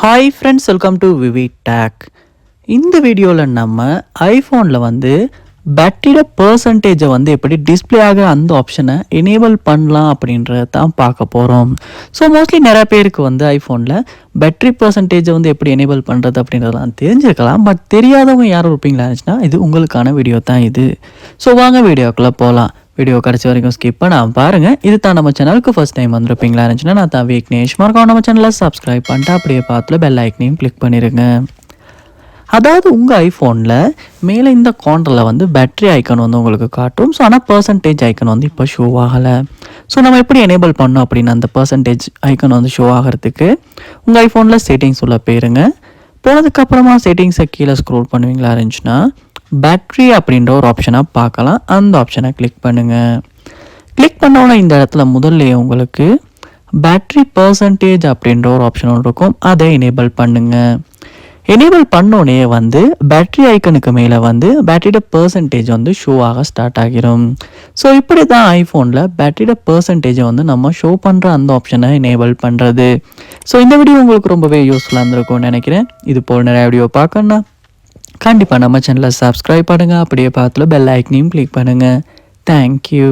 Hi friends, welcome to VV Tech. இந்த வீடியோவில் நம்ம ஐஃபோனில் பேட்டரியோட பர்சன்டேஜை எப்படி டிஸ்பிளே ஆக அந்த ஆப்ஷனை எனேபிள் பண்ணலாம் அப்படின்றத தான் பார்க்க போகிறோம். ஸோ மோஸ்ட்லி நிறைய பேருக்கு ஐஃபோனில் பேட்டரி பர்சன்டேஜை எப்படி எனேபிள் பண்ணுறது அப்படின்றதெல்லாம் தெரிஞ்சிருக்கலாம். பட் தெரியாதவங்க யாரும் இருப்பீங்களா இருந்துச்சுன்னா இது உங்களுக்கான வீடியோ தான் இது. ஸோ வாங்க வீடியோக்குள்ளே போகலாம். வீடியோ கடைசி வரைக்கும் ஸ்கிப் பண்ணாமல் பாருங்கள். இது தான் நம்ம சேனலுக்கு ஃபர்ஸ்ட் டைம் வந்திருப்பீங்களா இருந்துச்சுன்னா நான் தான் விக்னேஷ். மறக்காம நம்ம சேனலை சப்ஸ்கிரைப் பண்ணிட்டு அப்படியே பார்த்துல பெல் ஐக்கனையும் கிளிக் பண்ணிடுங்க. அதாவது உங்கள் ஐஃபோனில் மேலே இந்த கார்னரில் பேட்டரி ஐக்கன் உங்களுக்கு காட்டும். ஸோ ஆனால் பர்சன்டேஜ் ஐக்கன் இப்போ ஷோ ஆகலை. ஸோ நம்ம எப்படி எனேபிள் பண்ணோம் அப்படின்னு அந்த பர்சன்டேஜ் ஐக்கன் ஷோ ஆகிறதுக்கு உங்கள் ஐஃபோனில் செட்டிங்ஸ் உள்ள போயிருங்க. போனதுக்கப்புறமா செட்டிங்ஸை கீழே ஸ்க்ரோல் பண்ணுவீங்களா இருந்துச்சுன்னா பேட்ரி அப்படின்ற ஒரு ஆப்ஷனாக பார்க்கலாம். அந்த ஆப்ஷனை கிளிக் பண்ணுங்கள். கிளிக் பண்ணோன்னா இந்த இடத்துல முதல்ல உங்களுக்கு பேட்ரி பர்சன்டேஜ் அப்படின்ற ஒரு ஆப்ஷன் ஒன்று இருக்கும். அதை எனேபிள் பண்ணுங்கள். எனேபிள் பண்ணோடனே பேட்ரி ஐக்கனுக்கு மேலே பேட்டரியோட பர்சன்டேஜ் ஷோ ஆக ஸ்டார்ட் ஆகிரும். ஸோ இப்படி தான் ஐஃபோனில் பேட்டரியோட பர்சன்டேஜை நம்ம ஷோ பண்ணுற அந்த ஆப்ஷனை எனேபிள் பண்ணுறது. ஸோ இந்த வீடியோ உங்களுக்கு ரொம்பவே யூஸ்ஃபுல்லாக இருந்திருக்கும்னு நினைக்கிறேன். இது போல் நிறைய வீடியோ பார்க்கணுன்னா கண்டிப்பாக நம்ம சேனலை சப்ஸ்கிரைப் பண்ணுங்கள். அப்படியே பார்த்துல பெல் ஐக்கனையும் கிளிக் பண்ணுங்கள். தேங்க்யூ.